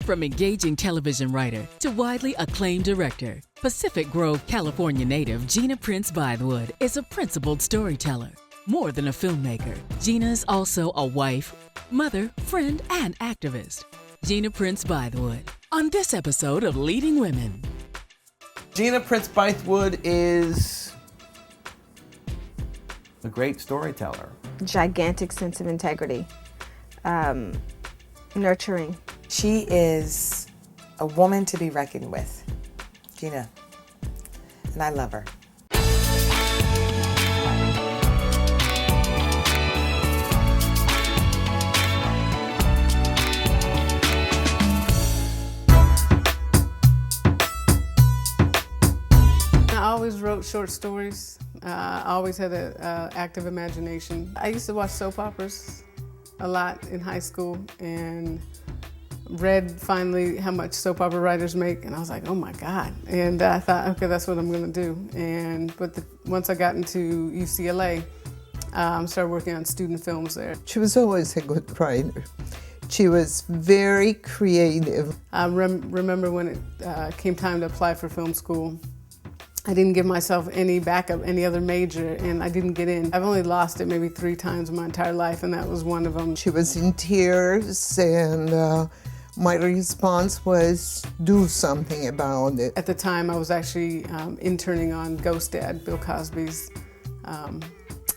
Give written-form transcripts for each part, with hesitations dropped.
From engaging television writer to widely acclaimed director, Pacific Grove, California native Gina Prince-Bythewood is a principled storyteller. More than a filmmaker, Gina is also a wife, mother, friend, and activist. Gina Prince-Bythewood on this episode of Leading Women. Gina Prince-Bythewood is a great storyteller. Gigantic sense of integrity, nurturing. She is a woman to be reckoned with, Gina, and I love her. I always wrote short stories. I always had an active imagination. I used to watch soap operas a lot in high school and read finally how much soap opera writers make, and I was like, oh my God. And I thought, okay, that's what I'm gonna do. But once I got into UCLA, started working on student films there. She was always a good writer. She was very creative. I remember when it came time to apply for film school, I didn't give myself any backup, any other major, and I didn't get in. I've only lost it maybe 3 times in my entire life, and that was one of them. She was in tears, and my response was, do something about it. At the time, I was actually interning on Ghost Dad, Bill Cosby's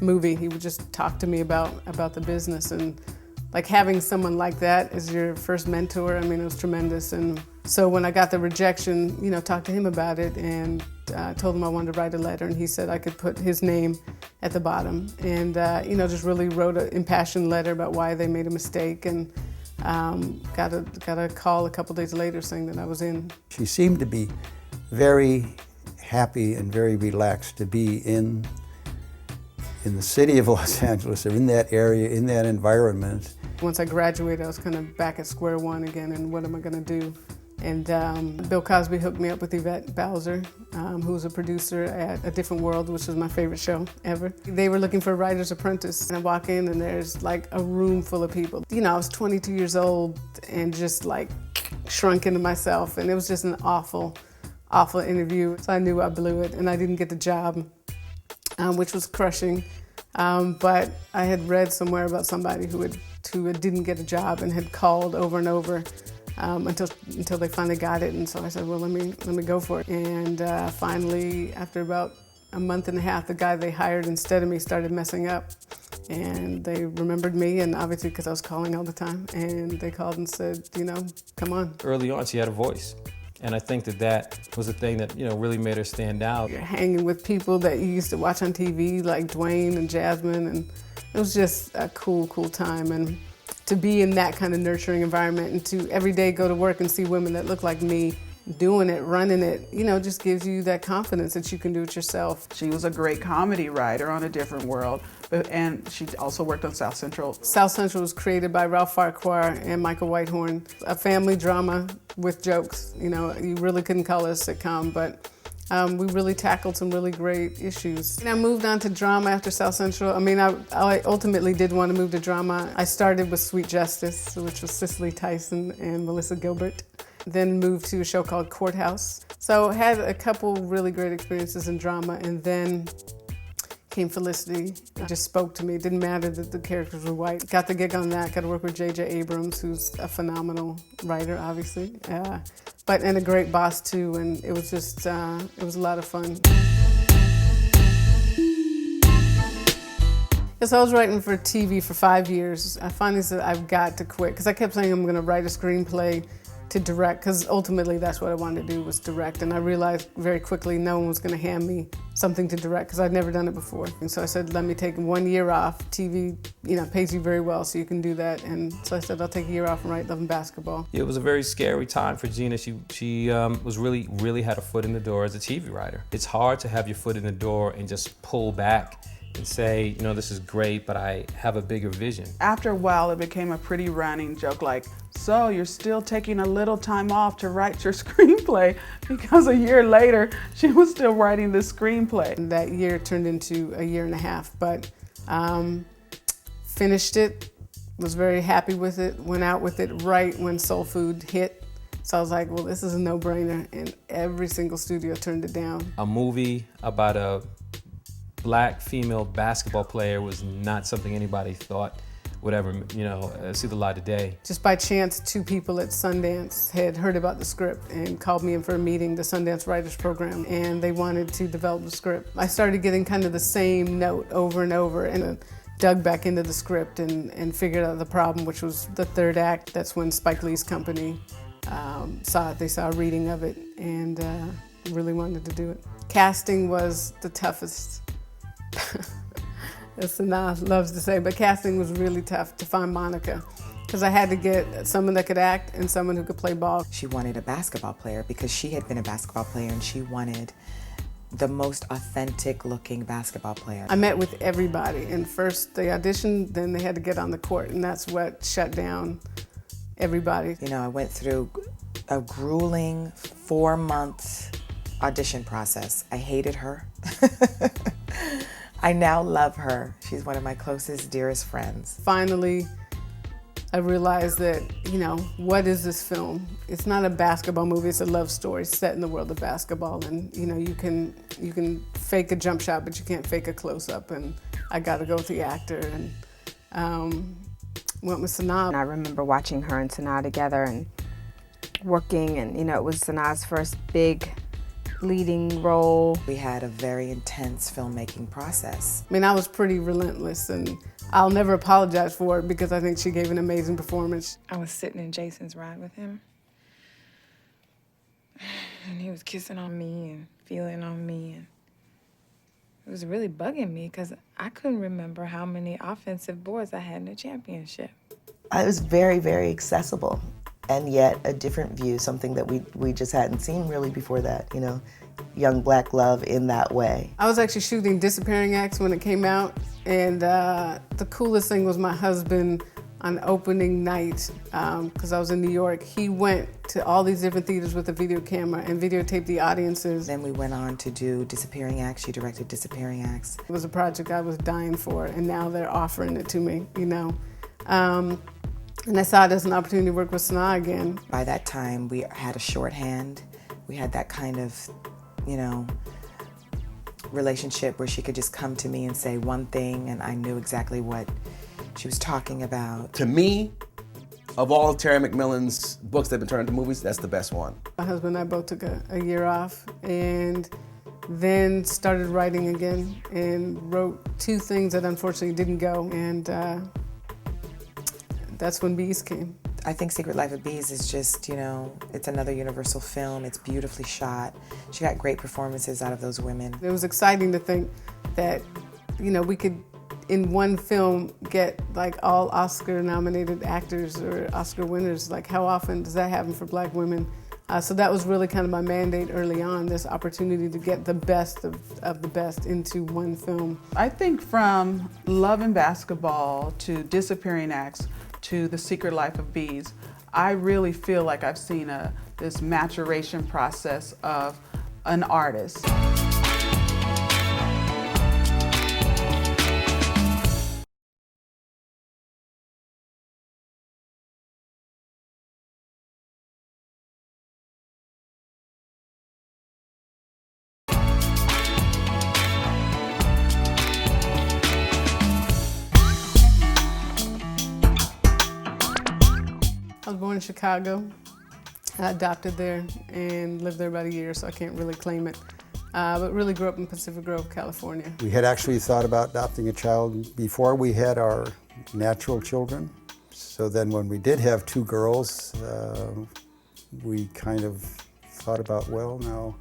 movie. He would just talk to me about the business, and like having someone like that as your first mentor, I mean, it was tremendous. And so when I got the rejection, talked to him about it and told him I wanted to write a letter, and he said I could put his name at the bottom, and just really wrote an impassioned letter about why they made a mistake, and got a call a couple days later saying that I was in. She seemed to be very happy and very relaxed to be in the city of Los Angeles, or in that area, in that environment. Once I graduated, I was kind of back at square one again, and what am I going to do? And Bill Cosby hooked me up with Yvette Bowser, who was a producer at A Different World, which was my favorite show ever. They were looking for a writer's apprentice, and I walk in and there's like a room full of people. I was 22 years old and just like shrunk into myself, and it was just an awful, awful interview. So I knew I blew it, and I didn't get the job, which was crushing. But I had read somewhere about somebody who didn't get a job and had called over and over until they finally got it. And so I said, well, let me go for it. And finally, after about a month and a half, the guy they hired instead of me started messing up. And they remembered me, and obviously because I was calling all the time, and they called and said, come on. Early on, she had a voice. And I think that was the thing that, really made her stand out. You're hanging with people that you used to watch on TV, like Dwayne and Jasmine, and it was just a cool, cool time. And to be in that kind of nurturing environment, and to every day go to work and see women that look like me doing it, running it, just gives you that confidence that you can do it yourself. She was a great comedy writer on A Different World, and she also worked on South Central. South Central was created by Ralph Farquhar and Michael Whitehorn, a family drama with jokes. You really couldn't call it a sitcom, but we really tackled some really great issues. And I moved on to drama after South Central. I ultimately did want to move to drama. I started with Sweet Justice, which was Cicely Tyson and Melissa Gilbert. Then moved to a show called Courthouse. So had a couple really great experiences in drama, and then came Felicity. It just spoke to me. It didn't matter that the characters were white. Got the gig on that, got to work with J.J. Abrams, who's a phenomenal writer, obviously. And a great boss too, and it was just, it was a lot of fun. So I was writing for TV for 5 years. I finally said I've got to quit, because I kept saying I'm gonna write a screenplay to direct, because ultimately that's what I wanted to do, was direct. And I realized very quickly no one was going to hand me something to direct, because I'd never done it before. And so I said, let me take 1 year off. TV, pays you very well, so you can do that. And so I said, I'll take a year off and write Love and Basketball. It was a very scary time for Gina. She was really had a foot in the door as a TV writer. It's hard to have your foot in the door and just pull back and say, this is great, but I have a bigger vision. After a while, it became a pretty running joke, like, so you're still taking a little time off to write your screenplay, because a year later, she was still writing the screenplay. And that year turned into a year and a half, but finished it, was very happy with it, went out with it right when Soul Food hit. So I was like, well, this is a no-brainer, and every single studio turned it down. A movie about a black female basketball player was not something anybody thought would ever, see the light of day. Just by chance, 2 people at Sundance had heard about the script and called me in for a meeting, the Sundance Writers Program, and they wanted to develop the script. I started getting kind of the same note over and over, and dug back into the script and figured out the problem, which was the 3rd act. That's when Spike Lee's company saw it. They saw a reading of it and really wanted to do it. Casting was the toughest. As Sanaa loves to say, but casting was really tough to find Monica, because I had to get someone that could act and someone who could play ball. She wanted a basketball player because she had been a basketball player, and she wanted the most authentic looking basketball player. I met with everybody, and first they auditioned, then they had to get on the court, and that's what shut down everybody. I went through a grueling 4-month audition process. I hated her. I now love her. She's one of my closest, dearest friends. Finally, I realized that, what is this film? It's not a basketball movie, it's a love story set in the world of basketball. And, you can fake a jump shot, but you can't fake a close-up. And I got to go with the actor and went with Sanaa. And I remember watching her and Sanaa together and working, and, it was Sanaa's first big leading role. We had a very intense filmmaking process. I was pretty relentless, and I'll never apologize for it because I think she gave an amazing performance. I was sitting in Jason's ride with him, and he was kissing on me and feeling on me, and it was really bugging me because I couldn't remember how many offensive boards I had in the championship. I was very, very accessible, and yet a different view, something that we just hadn't seen really before that, young black love in that way. I was actually shooting Disappearing Acts when it came out, and the coolest thing was my husband on opening night, because I was in New York. He went to all these different theaters with a video camera and videotaped the audiences. Then we went on to do Disappearing Acts. She directed Disappearing Acts. It was a project I was dying for, and now they're offering it to me, And I saw it as an opportunity to work with Sanaa again. By that time, we had a shorthand. We had that kind of, relationship where she could just come to me and say one thing, and I knew exactly what she was talking about. To me, of all of Terry McMillan's books that have been turned into movies, that's the best one. My husband and I both took a year off, and then started writing again, and wrote 2 things that unfortunately didn't go, and that's when Bees came. I think Secret Life of Bees is just, it's another Universal film. It's beautifully shot. She got great performances out of those women. It was exciting to think that, we could, in one film, get like all Oscar-nominated actors or Oscar winners. Like, how often does that happen for black women? So that was really kind of my mandate early on, this opportunity to get the best of the best into one film. I think from Love and Basketball to Disappearing Acts to The Secret Life of Bees, I really feel like I've seen this maturation process of an artist. I was born in Chicago. I adopted there and lived there about a year, so I can't really claim it. But really grew up in Pacific Grove, California. We had actually thought about adopting a child before we had our natural children. So then when we did have 2 girls, we kind of thought about, well, now,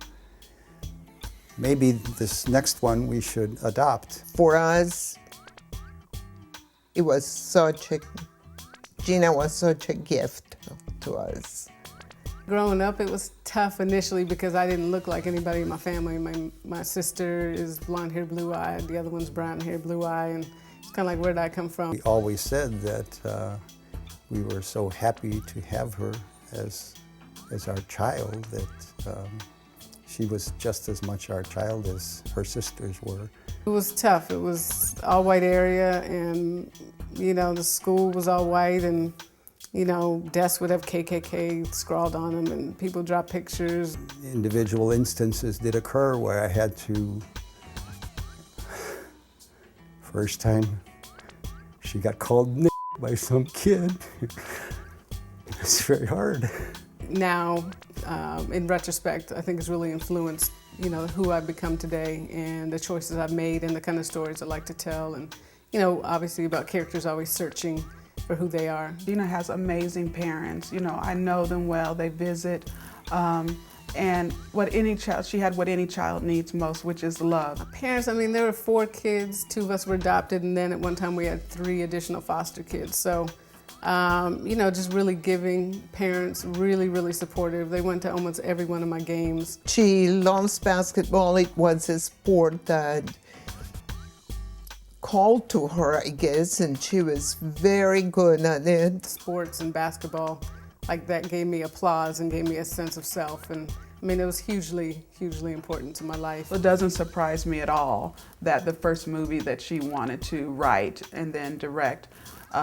maybe this next one we should adopt. For us, it was Gina was such a gift to us. Growing up, it was tough initially because I didn't look like anybody in my family. My sister is blonde-haired, blue-eyed. The other one's brown-haired, blue-eyed. And it's kind of like, where did I come from? We always said that we were so happy to have her as our child, that she was just as much our child as her sisters were. It was tough. It was all white area, and the school was all white, and You know, desks would have KKK scrawled on them and people drop pictures. Individual instances did occur where I had to, first time she got called by some kid. It's very hard. Now, in retrospect, I think it's really influenced, you know, who I've become today and the choices I've made and the kind of stories I like to tell. And, you know, obviously about characters always searching for who they are. Gina has amazing parents. You know, I know them well, they visit. And what any child, she had what any child needs most, which is love. My parents, I mean, there were 4 kids, 2 of us were adopted, and then at one time we had 3 additional foster kids. So, you know, just really giving parents, really, really supportive. They went to almost every one of my games. She loves basketball. It was a sport that called to her, I guess, and she was very good at it. Sports and basketball, like that gave me applause and gave me a sense of self. And I mean, it was hugely, hugely important to my life. It doesn't surprise me at all that the first movie that she wanted to write and then direct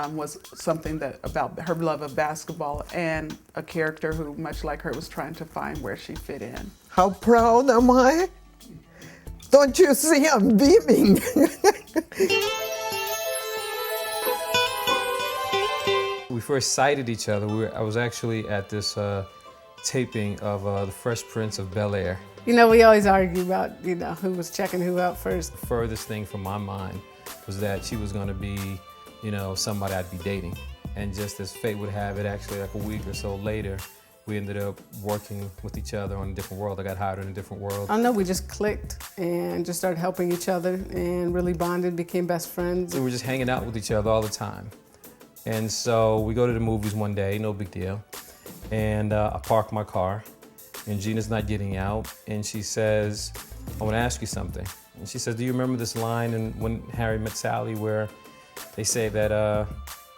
was something that about her love of basketball and a character who, much like her, was trying to find where she fit in. How proud am I? Don't you see I'm beaming? We first sighted each other. I was actually at this taping of The Fresh Prince of Bel-Air. You know, we always argue about, you know, who was checking who out first. The furthest thing from my mind was that she was going to be, you know, somebody I'd be dating. And just as fate would have it, actually like a week or so later, we ended up working with each other on a different world. I got hired in a different world. I don't know, we just clicked and just started helping each other and really bonded, became best friends. We were just hanging out with each other all the time. And so we go to the movies one day, no big deal. And I park my car and Gina's not getting out. And she says, I want to ask you something. And she says, do you remember this line in When Harry Met Sally where they say that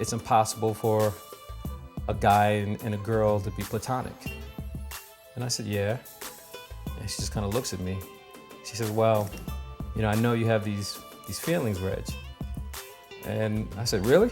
it's impossible for a guy and a girl to be platonic? And I said, yeah. And she just kind of looks at me. She says, well, you know, I know you have these feelings, Reg. And I said, really?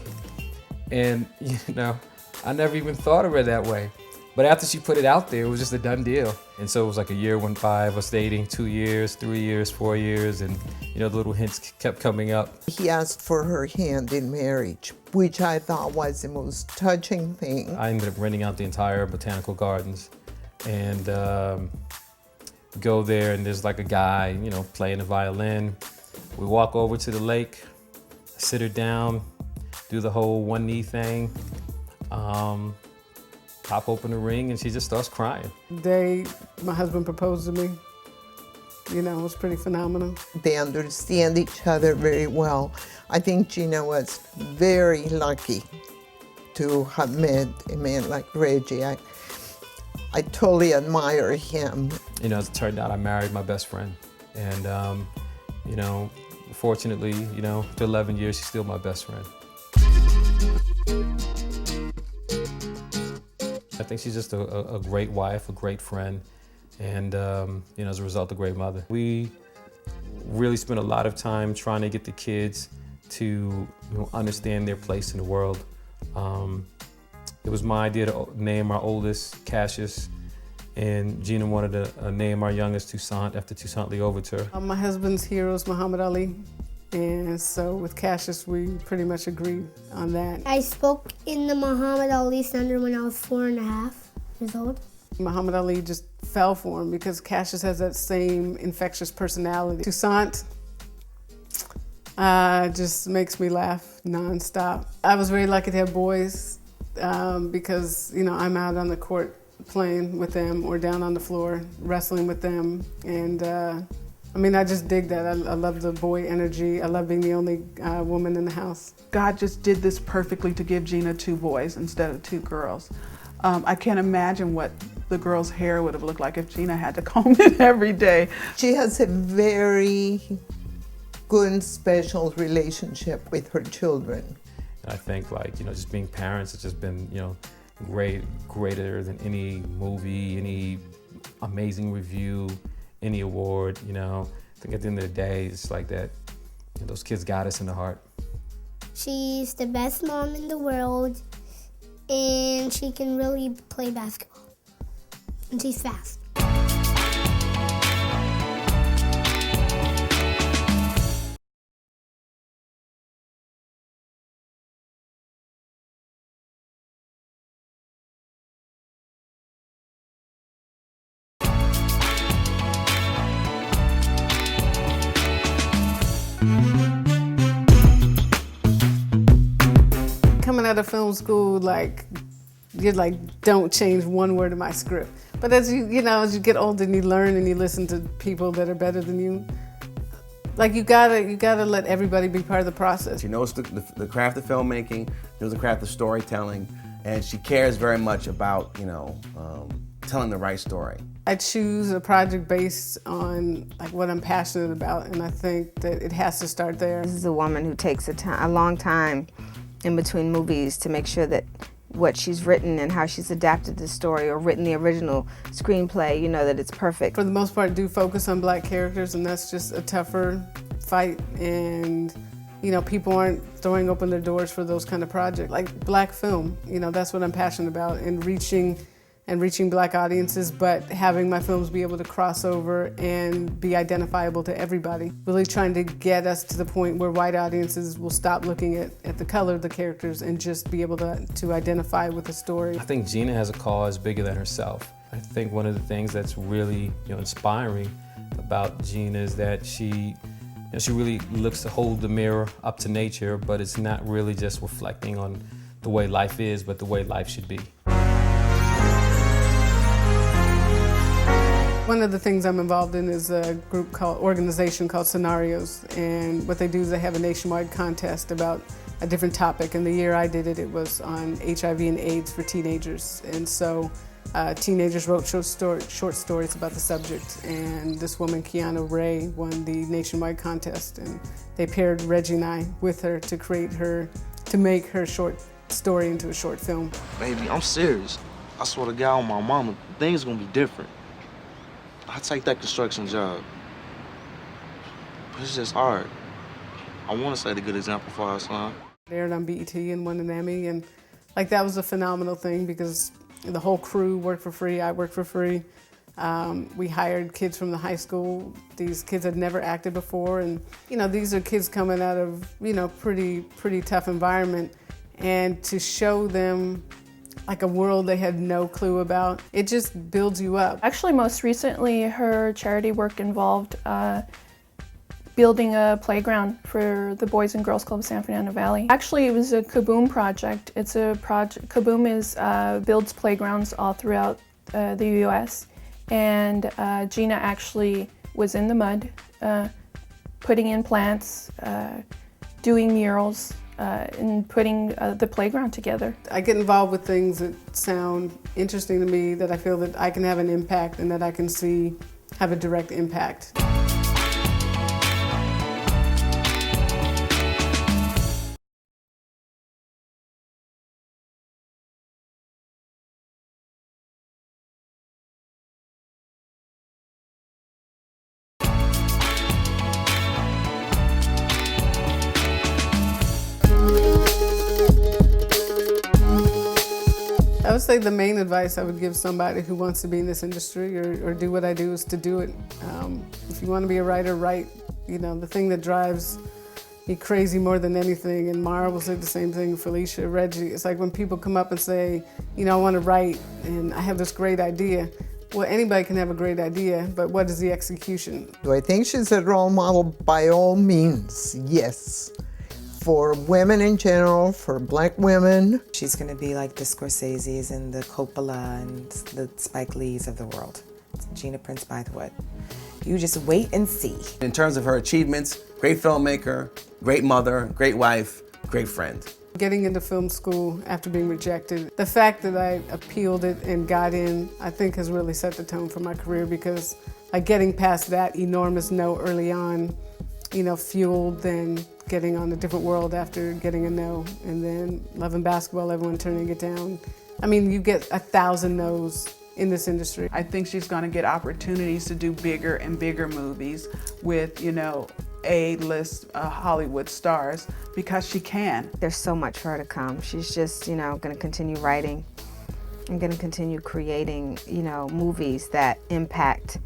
And, you know, I never even thought of it that way. But after she put it out there, it was just a done deal. And so it was like a year went by of us dating, 2 years, 3 years, 4 years, and, you know, the little hints kept coming up. He asked for her hand in marriage, which I thought was the most touching thing. I ended up renting out the entire botanical gardens and go there, and there's like a guy, you know, playing the violin. We walk over to the lake, sit her down, do the whole one knee thing, pop open the ring, and she just starts crying. The day my husband proposed to me, you know, it was pretty phenomenal. They understand each other very well. I think Gina was very lucky to have met a man like Reggie. I totally admire him. You know, as it turned out, I married my best friend. And, you know, fortunately, you know, after 11 years, she's still my best friend. I think she's just a great wife, a great friend, and you know, as a result, a great mother. We really spent a lot of time trying to get the kids to, you know, understand their place in the world. It was my idea to name our oldest Cassius, and Gina wanted to name our youngest Toussaint after Toussaint L'Ouverture. My husband's hero is Muhammad Ali. And so with Cassius, we pretty much agreed on that. I spoke in the Muhammad Ali Center when I was 4.5 years old. Muhammad Ali just fell for him because Cassius has that same infectious personality. Toussaint just makes me laugh nonstop. I was very lucky to have boys because, you know, I'm out on the court playing with them or down on the floor wrestling with them. And I mean, I just dig that. I love the boy energy. I love being the only woman in the house. God just did this perfectly to give Gina 2 boys instead of 2 girls. I can't imagine what the girl's hair would have looked like if Gina had to comb it every day. She has a very good, special relationship with her children. I think, like, you know, just being parents, it's just been, you know, greater than any movie, any amazing review, any award, you know. I think at the end of the day, it's like that, you know, those kids got us in the heart. She's the best mom in the world, and she can really play basketball. And she's fast. Coming out of film school, you're like, don't change one word of my script. But as you get older and you learn and you listen to people that are better than you, like you gotta let everybody be part of the process. She knows the craft of filmmaking, knows the craft of storytelling, and she cares very much about, telling the right story. I choose a project based on what I'm passionate about, and I think that it has to start there. This is a woman who takes a long time in between movies to make sure that what she's written and how she's adapted the story or written the original screenplay, that it's perfect. For the most part, I do focus on black characters, and that's just a tougher fight, and people aren't throwing open their doors for those kind of projects. Like black film, that's what I'm passionate about, and reaching black audiences, but having my films be able to cross over and be identifiable to everybody. Really trying to get us to the point where white audiences will stop looking at the color of the characters and just be able to identify with the story. I think Gina has a cause bigger than herself. I think one of the things that's really inspiring about Gina is that she really looks to hold the mirror up to nature, but it's not really just reflecting on the way life is, but the way life should be. One of the things I'm involved in is a organization called Scenarios, and what they do is they have a nationwide contest about a different topic, and the year I did it, it was on HIV and AIDS for teenagers, and so teenagers wrote short stories about the subject, and this woman, Kiana Ray, won the nationwide contest, and they paired Reggie and I with her to make her short story into a short film. Baby, I'm serious. I swear to God on my mama, things gonna be different. I take that construction job, but it's just hard. I want to set a good example for our son. They aired on BET and won an Emmy, and that was a phenomenal thing because the whole crew worked for free. I worked for free. We hired kids from the high school. These kids had never acted before, and these are kids coming out of pretty tough environment, and to show them a world they had no clue about. It just builds you up. Actually, most recently, her charity work involved building a playground for the Boys and Girls Club of San Fernando Valley. Actually, it was a Kaboom project. It's a project. Kaboom builds playgrounds all throughout the U.S. And Gina actually was in the mud, putting in plants, doing murals, and putting the playground together. I get involved with things that sound interesting to me, that I feel that I can have an impact and that I can see have a direct impact. I would say the main advice I would give somebody who wants to be in this industry or do what I do is to do it. If you want to be a writer, write. The thing that drives me crazy more than anything, and Mara will say the same thing, Felicia, Reggie, it's like when people come up and say, I want to write and I have this great idea. Well, anybody can have a great idea, but what is the execution? Do I think she's a role model? By all means, yes. For women in general, for black women. She's gonna be like the Scorseses and the Coppola and the Spike Lees of the world. It's Gina Prince-Bythewood. You just wait and see. In terms of her achievements, great filmmaker, great mother, great wife, great friend. Getting into film school after being rejected, the fact that I appealed it and got in, I think has really set the tone for my career, because getting past that enormous no early on, fueled then getting on a different world after getting a no, and then loving basketball, everyone turning it down. I mean, you get 1,000 no's in this industry. I think she's going to get opportunities to do bigger and bigger movies with, A-list Hollywood stars because she can. There's so much for her to come. She's just, you know, going to continue writing and going to continue creating, you know, movies that impact,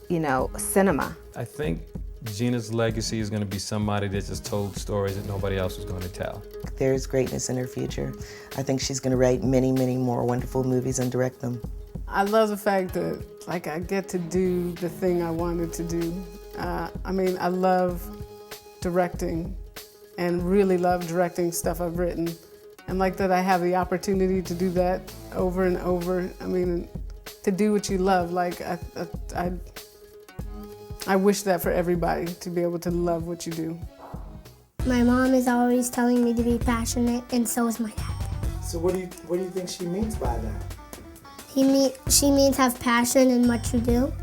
you know, cinema. I think Gina's legacy is going to be somebody that just told stories that nobody else was going to tell. There's greatness in her future. I think she's going to write many, many more wonderful movies and direct them. I love the fact that, like, I get to do the thing I wanted to do. I mean, I love directing and really love directing stuff I've written. And like that I have the opportunity to do that over and over. I mean, to do what you love, like, I wish that for everybody, to be able to love what you do. My mom is always telling me to be passionate, and so is my dad. So what do you think she means by that? She means have passion in what you do.